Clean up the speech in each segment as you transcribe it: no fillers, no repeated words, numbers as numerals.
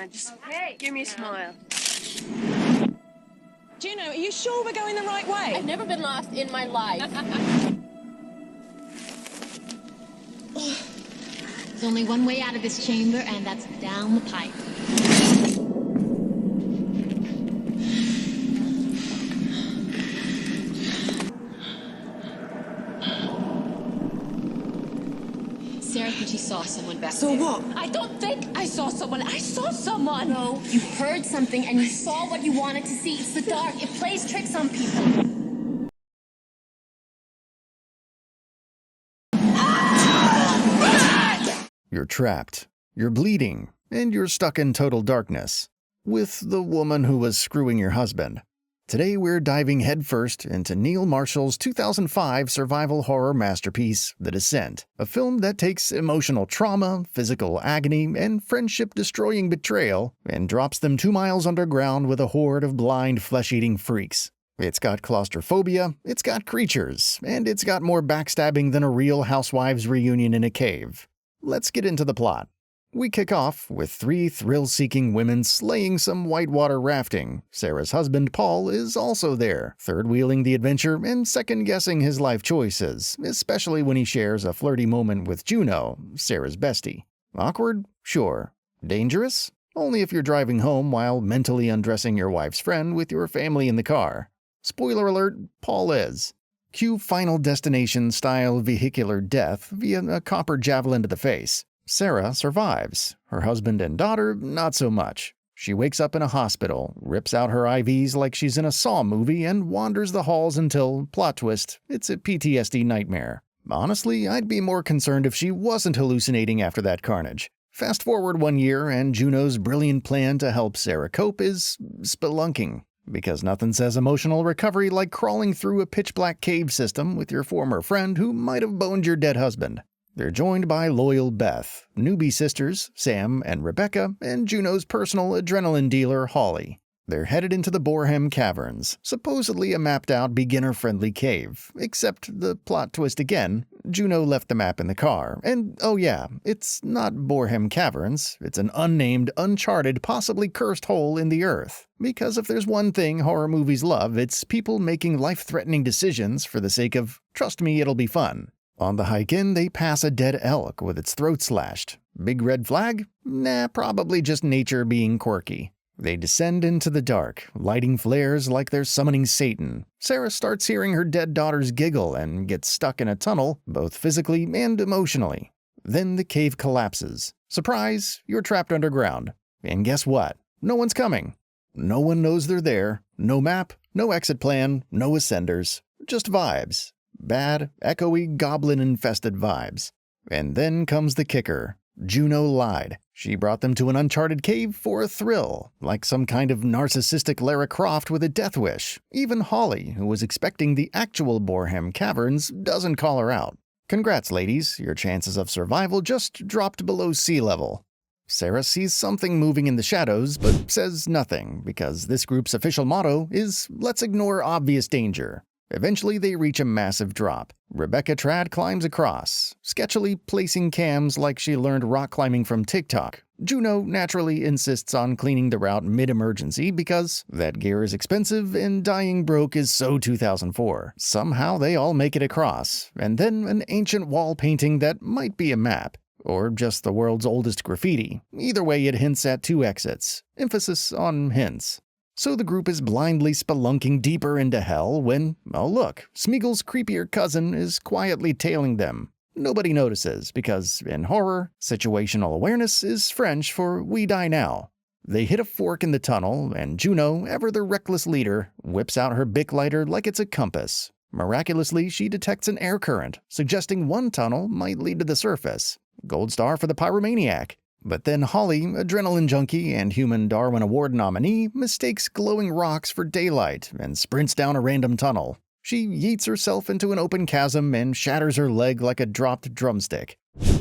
Now just give me a smile. Juno, are you sure we're going the right way? I've never been lost in my life. There's only one way out of this chamber, and that's down the pipe. Sarah said she saw someone back there. Saw what? I don't think I saw someone. I saw someone. No, you heard something and you saw what you wanted to see. It's the dark. It plays tricks on people. You're trapped, you're bleeding, and you're stuck in total darkness with the woman who was screwing your husband. Today we're diving headfirst into Neil Marshall's 2005 survival horror masterpiece, The Descent, a film that takes emotional trauma, physical agony, and friendship-destroying betrayal and drops them 2 miles underground with a horde of blind, flesh-eating freaks. It's got claustrophobia, it's got creatures, and it's got more backstabbing than a Real Housewives reunion in a cave. Let's get into the plot. We kick off with 3 thrill-seeking women slaying some whitewater rafting. Sarah's husband, Paul, is also there, third-wheeling the adventure and second-guessing his life choices, especially when he shares a flirty moment with Juno, Sarah's bestie. Awkward? Sure. Dangerous? Only if you're driving home while mentally undressing your wife's friend with your family in the car. Spoiler alert, Paul is. Cue Final Destination-style vehicular death via a copper javelin to the face. Sarah survives. Her husband and daughter, not so much. She wakes up in a hospital, rips out her IVs like she's in a Saw movie, and wanders the halls until, plot twist, it's a PTSD nightmare. Honestly, I'd be more concerned if she wasn't hallucinating after that carnage. Fast forward 1 year, and Juno's brilliant plan to help Sarah cope is spelunking. Because nothing says emotional recovery like crawling through a pitch-black cave system with your former friend who might have boned your dead husband. They're joined by loyal Beth, newbie sisters, Sam and Rebecca, and Juno's personal adrenaline dealer, Holly. They're headed into the Boreham Caverns, supposedly a mapped-out beginner-friendly cave. Except the plot twist again, Juno left the map in the car. And oh yeah, it's not Boreham Caverns, it's an unnamed, uncharted, possibly cursed hole in the earth. Because if there's one thing horror movies love, it's people making life-threatening decisions for the sake of, trust me, it'll be fun. On the hike in, they pass a dead elk with its throat slashed. Big red flag? Nah, probably just nature being quirky. They descend into the dark, lighting flares like they're summoning Satan. Sarah starts hearing her dead daughter's giggle and gets stuck in a tunnel, both physically and emotionally. Then the cave collapses. Surprise, you're trapped underground. And guess what? No one's coming. No one knows they're there. No map, no exit plan, no ascenders. Just vibes. Bad, echoey, goblin-infested vibes. And then comes the kicker. Juno lied. She brought them to an uncharted cave for a thrill, like some kind of narcissistic Lara Croft with a death wish. Even Holly, who was expecting the actual Boreham Caverns, doesn't call her out. Congrats, ladies, your chances of survival just dropped below sea level. Sarah sees something moving in the shadows, but says nothing, because this group's official motto is, let's ignore obvious danger. Eventually, they reach a massive drop. Rebecca Trad climbs across, sketchily placing cams like she learned rock climbing from TikTok. Juno naturally insists on cleaning the route mid-emergency because that gear is expensive and dying broke is so 2004. Somehow they all make it across, and then an ancient wall painting that might be a map, or just the world's oldest graffiti. Either way, it hints at 2 exits. Emphasis on hints. So the group is blindly spelunking deeper into hell when, oh look, Smeagol's creepier cousin is quietly tailing them. Nobody notices because, in horror, situational awareness is French for we die now. They hit a fork in the tunnel, and Juno, ever the reckless leader, whips out her Bic lighter like it's a compass. Miraculously, she detects an air current, suggesting one tunnel might lead to the surface. Gold star for the pyromaniac. But then Holly, adrenaline junkie and Human Darwin Award nominee, mistakes glowing rocks for daylight and sprints down a random tunnel. She yeets herself into an open chasm and shatters her leg like a dropped drumstick.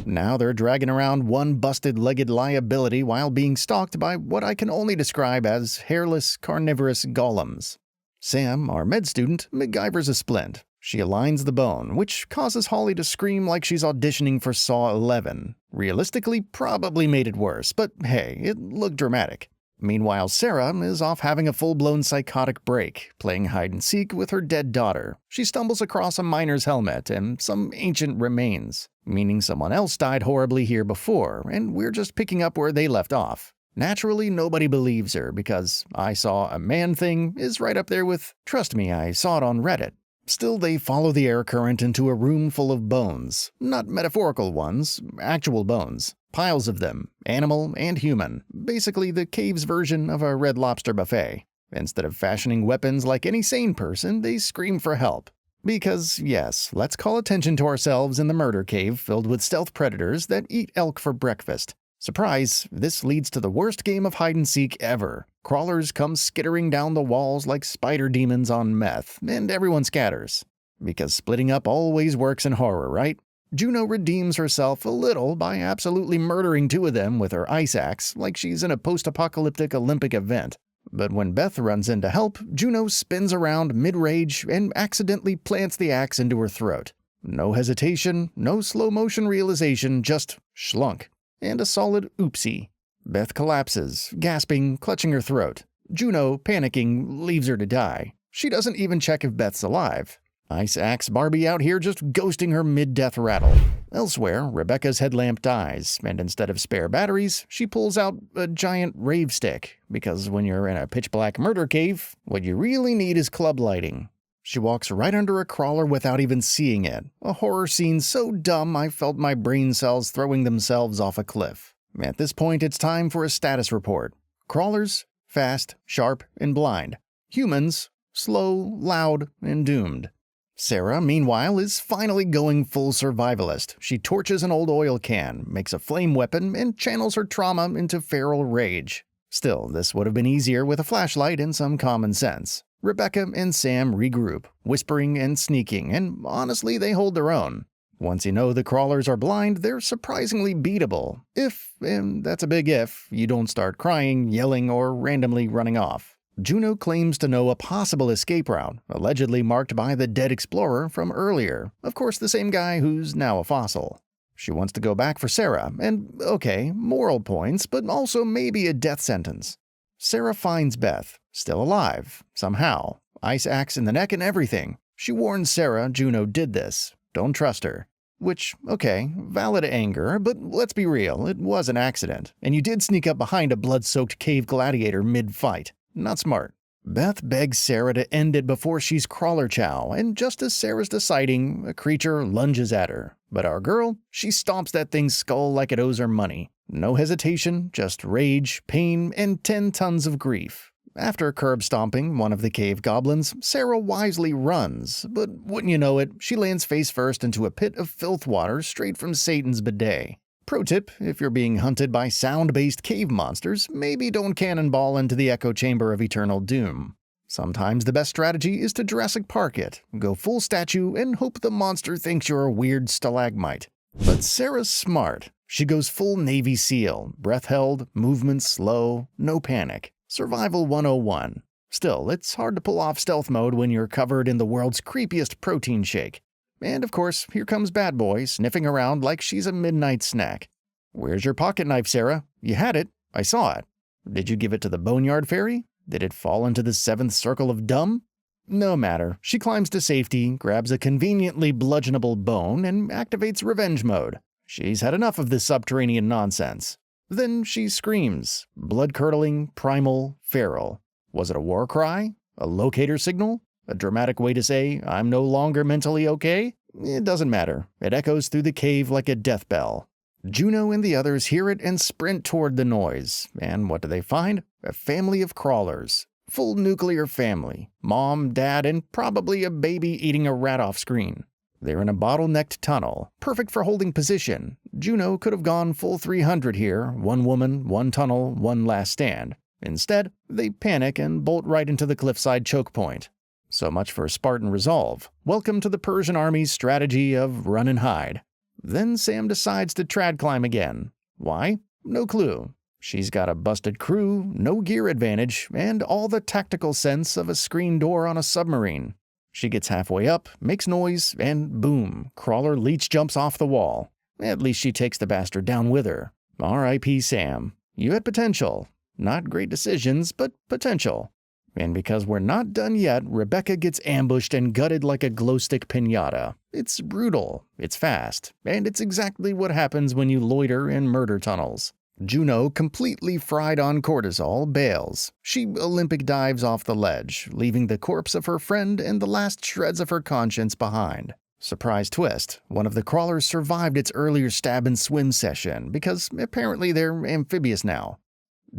Now they're dragging around one busted-legged liability while being stalked by what I can only describe as hairless, carnivorous golems. Sam, our med student, MacGyver's a splint. She aligns the bone, which causes Holly to scream like she's auditioning for Saw 11. Realistically, probably made it worse, but hey, it looked dramatic. Meanwhile, Sarah is off having a full-blown psychotic break, playing hide-and-seek with her dead daughter. She stumbles across a miner's helmet and some ancient remains, meaning someone else died horribly here before, and we're just picking up where they left off. Naturally, nobody believes her because "I saw a man" thing is right up there with "trust me, I saw it on Reddit." Still, they follow the air current into a room full of bones. Not metaphorical ones, actual bones. Piles of them, animal and human. Basically the cave's version of a Red Lobster buffet. Instead of fashioning weapons like any sane person, they scream for help. Because, yes, let's call attention to ourselves in the murder cave filled with stealth predators that eat elk for breakfast. Surprise, this leads to the worst game of hide-and-seek ever. Crawlers come skittering down the walls like spider demons on meth, and everyone scatters. Because splitting up always works in horror, right? Juno redeems herself a little by absolutely murdering 2 of them with her ice axe like she's in a post-apocalyptic Olympic event. But when Beth runs in to help, Juno spins around mid-rage and accidentally plants the axe into her throat. No hesitation, no slow-motion realization, just schlunk. And a solid oopsie. Beth collapses, gasping, clutching her throat. Juno, panicking, leaves her to die. She doesn't even check if Beth's alive. Ice Axe Barbie out here just ghosting her mid-death rattle. Elsewhere, Rebecca's headlamp dies, and instead of spare batteries, she pulls out a giant rave stick, because when you're in a pitch-black murder cave, what you really need is club lighting. She walks right under a crawler without even seeing it, a horror scene so dumb I felt my brain cells throwing themselves off a cliff. At this point, it's time for a status report. Crawlers, fast, sharp, and blind. Humans, slow, loud, and doomed. Sarah, meanwhile, is finally going full survivalist. She torches an old oil can, makes a flame weapon, and channels her trauma into feral rage. Still, this would have been easier with a flashlight and some common sense. Rebecca and Sam regroup, whispering and sneaking, and honestly, they hold their own. Once you know the crawlers are blind, they're surprisingly beatable. If, and that's a big if, you don't start crying, yelling, or randomly running off. Juno claims to know a possible escape route, allegedly marked by the dead explorer from earlier. Of course, the same guy who's now a fossil. She wants to go back for Sarah, and okay, moral points, but also maybe a death sentence. Sarah finds Beth, still alive, somehow. Ice axe in the neck and everything. She warns Sarah Juno did this. Don't trust her. Which, okay, valid anger, but let's be real, it was an accident. And you did sneak up behind a blood-soaked cave gladiator mid-fight. Not smart. Beth begs Sarah to end it before she's crawler chow, and just as Sarah's deciding, a creature lunges at her. But our girl, she stomps that thing's skull like it owes her money. No hesitation, just rage, pain, and 10 tons of grief. After curb stomping one of the cave goblins, Sarah wisely runs, but wouldn't you know it, she lands face first into a pit of filth water straight from Satan's bidet. Pro tip, if you're being hunted by sound-based cave monsters, maybe don't cannonball into the echo chamber of eternal doom. Sometimes the best strategy is to Jurassic Park it, go full statue, and hope the monster thinks you're a weird stalagmite. But Sarah's smart. She goes full Navy SEAL, breath held, movements slow, no panic. Survival 101. Still, it's hard to pull off stealth mode when you're covered in the world's creepiest protein shake. And of course, here comes Bad Boy, sniffing around like she's a midnight snack. "Where's your pocket knife, Sarah? You had it. I saw it. Did you give it to the Boneyard Fairy? Did it fall into the 7th circle of dumb?" No matter. She climbs to safety, grabs a conveniently bludgeonable bone, and activates revenge mode. She's had enough of this subterranean nonsense. Then she screams. Blood-curdling, primal, feral. Was it a war cry? A locator signal? A dramatic way to say, "I'm no longer mentally okay"? It doesn't matter. It echoes through the cave like a death bell. Juno and the others hear it and sprint toward the noise. And what do they find? A family of crawlers. Full nuclear family. Mom, dad, and probably a baby eating a rat off screen. They're in a bottlenecked tunnel, perfect for holding position. Juno could have gone full 300 here, one woman, one tunnel, one last stand. Instead, they panic and bolt right into the cliffside choke point. So much for Spartan resolve. Welcome to the Persian army's strategy of run and hide. Then Sam decides to trad climb again. Why? No clue. She's got a busted crew, no gear advantage, and all the tactical sense of a screen door on a submarine. She gets halfway up, makes noise, and boom, crawler leech jumps off the wall. At least she takes the bastard down with her. R.I.P. Sam. You had potential. Not great decisions, but potential. And because we're not done yet, Rebecca gets ambushed and gutted like a glow-stick piñata. It's brutal, it's fast, and it's exactly what happens when you loiter in murder tunnels. Juno, completely fried on cortisol, bails. She Olympic dives off the ledge, leaving the corpse of her friend and the last shreds of her conscience behind. Surprise twist, one of the crawlers survived its earlier stab and swim session because apparently they're amphibious now.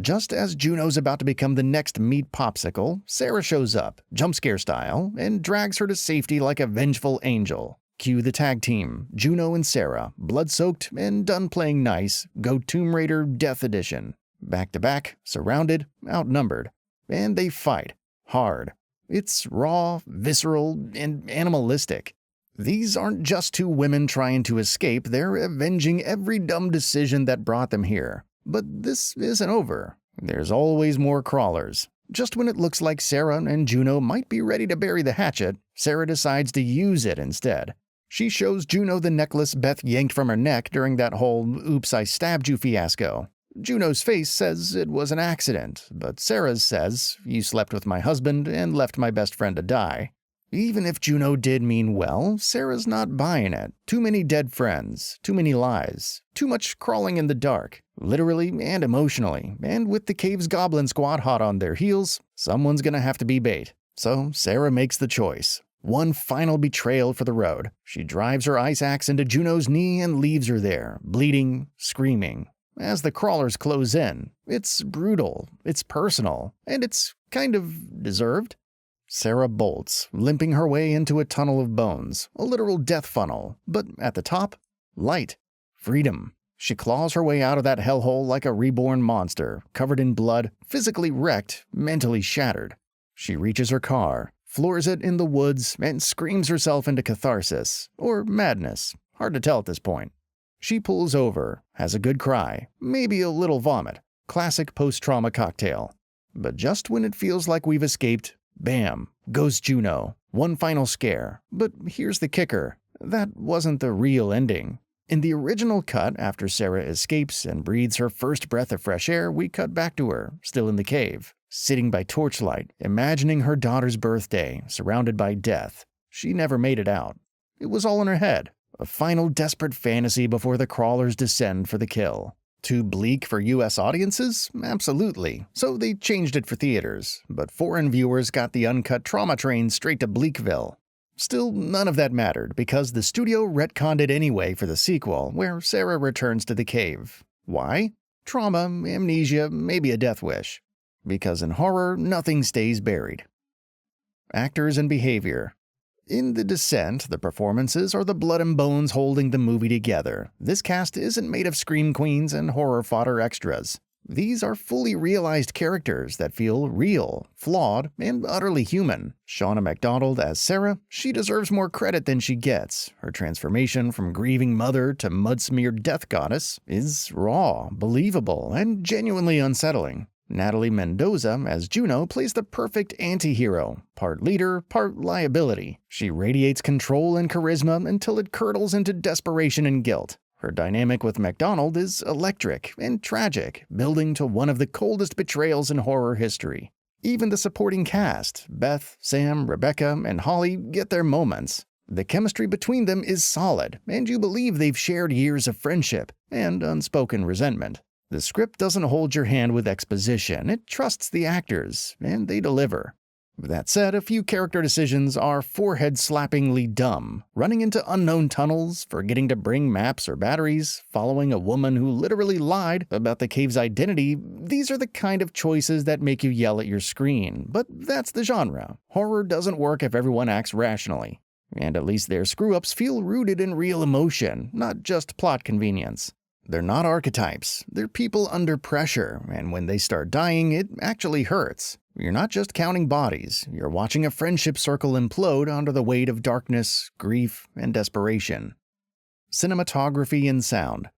Just as Juno's about to become the next meat popsicle, Sarah shows up, jumpscare style, and drags her to safety like a vengeful angel. Cue the tag team, Juno and Sarah, blood-soaked and done playing nice, go Tomb Raider Death Edition. Back to back, surrounded, outnumbered. And they fight. Hard. It's raw, visceral, and animalistic. These aren't just two women trying to escape, they're avenging every dumb decision that brought them here. But this isn't over. There's always more crawlers. Just when it looks like Sarah and Juno might be ready to bury the hatchet, Sarah decides to use it instead. She shows Juno the necklace Beth yanked from her neck during that whole "oops, I stabbed you" fiasco. Juno's face says it was an accident, but Sarah's says, "You slept with my husband and left my best friend to die." Even if Juno did mean well, Sarah's not buying it. Too many dead friends, too many lies, too much crawling in the dark, literally and emotionally, and with the cave's goblin squad hot on their heels, someone's gonna have to be bait. So Sarah makes the choice. One final betrayal for the road. She drives her ice axe into Juno's knee and leaves her there, bleeding, screaming. As the crawlers close in, it's brutal, it's personal, and it's kind of deserved. Sarah bolts, limping her way into a tunnel of bones, a literal death funnel, but at the top, light, freedom. She claws her way out of that hellhole like a reborn monster, covered in blood, physically wrecked, mentally shattered. She reaches her car, floors it in the woods, and screams herself into catharsis, or madness, hard to tell at this point. She pulls over, has a good cry, maybe a little vomit, classic post-trauma cocktail. But just when it feels like we've escaped, bam, goes Juno. One final scare. But here's the kicker. That wasn't the real ending. In the original cut, after Sarah escapes and breathes her first breath of fresh air, we cut back to her, still in the cave, sitting by torchlight, imagining her daughter's birthday, surrounded by death. She never made it out. It was all in her head. A final desperate fantasy before the crawlers descend for the kill. Too bleak for US audiences? Absolutely. So they changed it for theaters, but foreign viewers got the uncut trauma train straight to Bleakville. Still, none of that mattered because the studio retconned it anyway for the sequel, where Sarah returns to the cave. Why? Trauma, amnesia, maybe a death wish. Because in horror, nothing stays buried. Actors and behavior. In The Descent, the performances are the blood and bones holding the movie together. This cast isn't made of scream queens and horror fodder extras. These are fully realized characters that feel real, flawed, and utterly human. Shauna MacDonald as Sarah, she deserves more credit than she gets. Her transformation from grieving mother to mud-smeared death goddess is raw, believable, and genuinely unsettling. Natalie Mendoza as Juno plays the perfect anti-hero, part leader, part liability. She radiates control and charisma until it curdles into desperation and guilt. Her dynamic with MacDonald is electric and tragic, building to one of the coldest betrayals in horror history. Even the supporting cast, Beth, Sam, Rebecca, and Holly, get their moments. The chemistry between them is solid, and you believe they've shared years of friendship and unspoken resentment. The script doesn't hold your hand with exposition, it trusts the actors, and they deliver. With that said, a few character decisions are forehead-slappingly dumb. Running into unknown tunnels, forgetting to bring maps or batteries, following a woman who literally lied about the cave's identity, these are the kind of choices that make you yell at your screen. But that's the genre. Horror doesn't work if everyone acts rationally. And at least their screw-ups feel rooted in real emotion, not just plot convenience. They're not archetypes, they're people under pressure, and when they start dying, it actually hurts. You're not just counting bodies, you're watching a friendship circle implode under the weight of darkness, grief, and desperation. Cinematography and sound.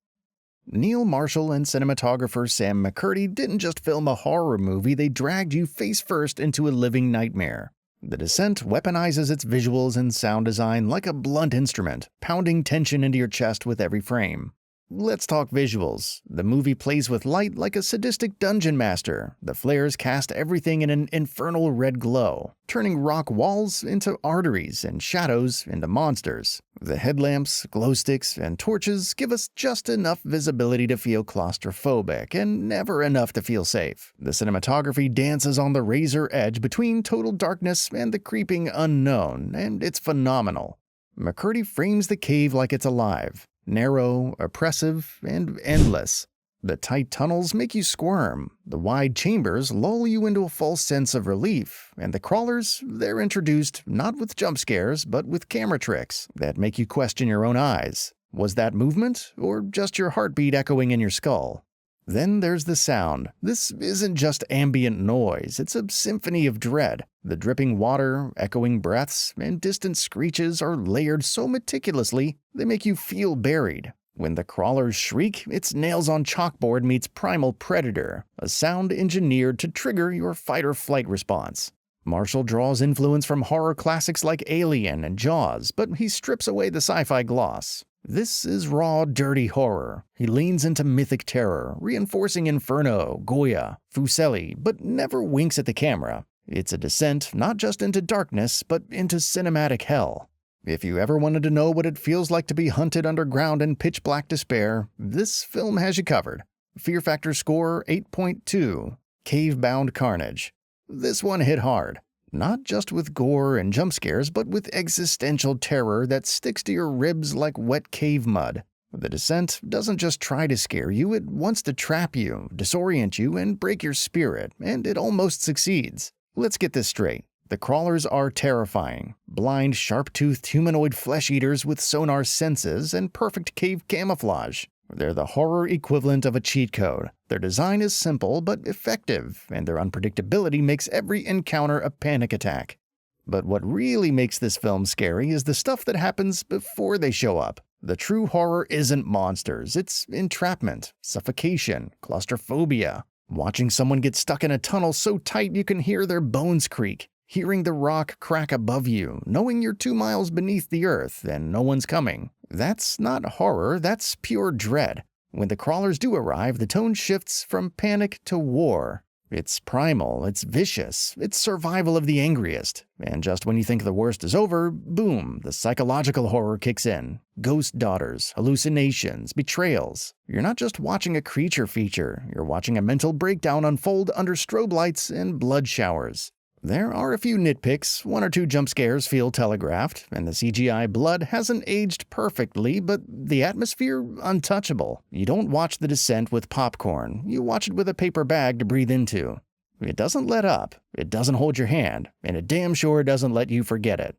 Neil Marshall and cinematographer Sam McCurdy didn't just film a horror movie, they dragged you face first into a living nightmare. The Descent weaponizes its visuals and sound design like a blunt instrument, pounding tension into your chest with every frame. Let's talk visuals. The movie plays with light like a sadistic dungeon master. The flares cast everything in an infernal red glow, turning rock walls into arteries and shadows into monsters. The headlamps, glow sticks, and torches give us just enough visibility to feel claustrophobic and never enough to feel safe. The cinematography dances on the razor edge between total darkness and the creeping unknown, and it's phenomenal. McCurdy frames the cave like it's alive. Narrow, oppressive, and endless. The tight tunnels make you squirm, the wide chambers lull you into a false sense of relief, and the crawlers, they're introduced not with jump scares, but with camera tricks that make you question your own eyes. Was that movement, or just your heartbeat echoing in your skull? Then there's the sound. This isn't just ambient noise, it's a symphony of dread. The dripping water, echoing breaths, and distant screeches are layered so meticulously they make you feel buried. When the crawlers shriek, it's nails on chalkboard meets primal predator, a sound engineered to trigger your fight-or-flight response. Marshall draws influence from horror classics like Alien and Jaws, but he strips away the sci-fi gloss. This is raw, dirty horror. He leans into mythic terror, reinforcing Inferno, Goya, Fuseli, but never winks at the camera. It's a descent not just into darkness, but into cinematic hell. If you ever wanted to know what it feels like to be hunted underground in pitch-black despair, this film has you covered. Fear Factor score 8.2. Cave-bound carnage. This one hit hard. Not just with gore and jump scares, but with existential terror that sticks to your ribs like wet cave mud. The Descent doesn't just try to scare you, it wants to trap you, disorient you, and break your spirit, and it almost succeeds. Let's get this straight. The crawlers are terrifying. Blind, sharp-toothed humanoid flesh-eaters with sonar senses and perfect cave camouflage. They're the horror equivalent of a cheat code. Their design is simple but effective, and their unpredictability makes every encounter a panic attack. But what really makes this film scary is the stuff that happens before they show up. The true horror isn't monsters, it's entrapment, suffocation, claustrophobia. Watching someone get stuck in a tunnel so tight you can hear their bones creak. Hearing the rock crack above you, knowing you're 2 miles beneath the earth and no one's coming. That's not horror, that's pure dread. When the crawlers do arrive, the tone shifts from panic to war. It's primal, it's vicious, it's survival of the angriest. And just when you think the worst is over, boom, the psychological horror kicks in. Ghost daughters, hallucinations, betrayals. You're not just watching a creature feature, you're watching a mental breakdown unfold under strobe lights and blood showers. There are a few nitpicks, 1 or 2 jump scares feel telegraphed, and the CGI blood hasn't aged perfectly, but the atmosphere, untouchable. You don't watch The Descent with popcorn, you watch it with a paper bag to breathe into. It doesn't let up, it doesn't hold your hand, and it damn sure doesn't let you forget it.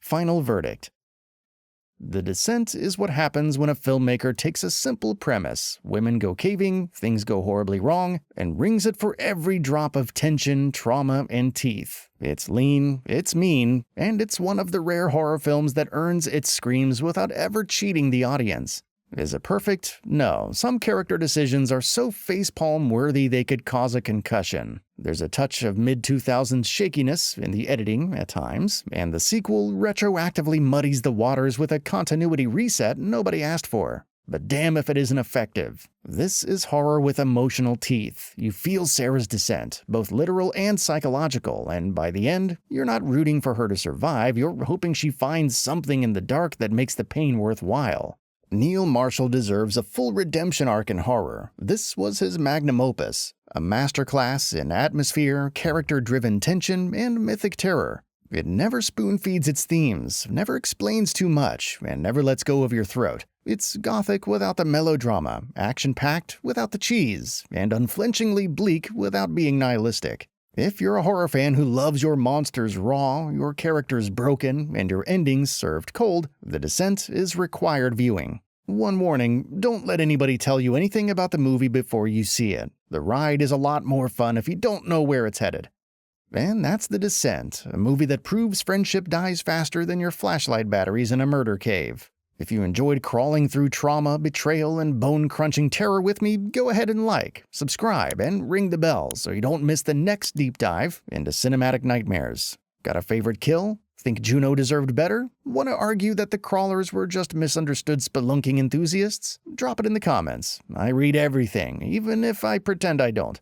Final verdict. The Descent is what happens when a filmmaker takes a simple premise, women go caving, things go horribly wrong, and wrings it for every drop of tension, trauma, and teeth. It's lean, it's mean, and it's one of the rare horror films that earns its screams without ever cheating the audience. Is it perfect? No. Some character decisions are so facepalm worthy they could cause a concussion. There's a touch of mid-2000s shakiness in the editing at times, and the sequel retroactively muddies the waters with a continuity reset nobody asked for. But damn if it isn't effective. This is horror with emotional teeth. You feel Sarah's descent, both literal and psychological, and by the end, you're not rooting for her to survive, you're hoping she finds something in the dark that makes the pain worthwhile. Neil Marshall deserves a full redemption arc in horror. This was his magnum opus, a masterclass in atmosphere, character-driven tension, and mythic terror. It never spoon-feeds its themes, never explains too much, and never lets go of your throat. It's gothic without the melodrama, action-packed without the cheese, and unflinchingly bleak without being nihilistic. If you're a horror fan who loves your monsters raw, your characters broken, and your endings served cold, The Descent is required viewing. One warning, don't let anybody tell you anything about the movie before you see it. The ride is a lot more fun if you don't know where it's headed. And that's The Descent, a movie that proves friendship dies faster than your flashlight batteries in a murder cave. If you enjoyed crawling through trauma, betrayal, and bone-crunching terror with me, go ahead and like, subscribe, and ring the bell so you don't miss the next deep dive into cinematic nightmares. Got a favorite kill? Think Juno deserved better? Want to argue that the crawlers were just misunderstood spelunking enthusiasts? Drop it in the comments. I read everything, even if I pretend I don't.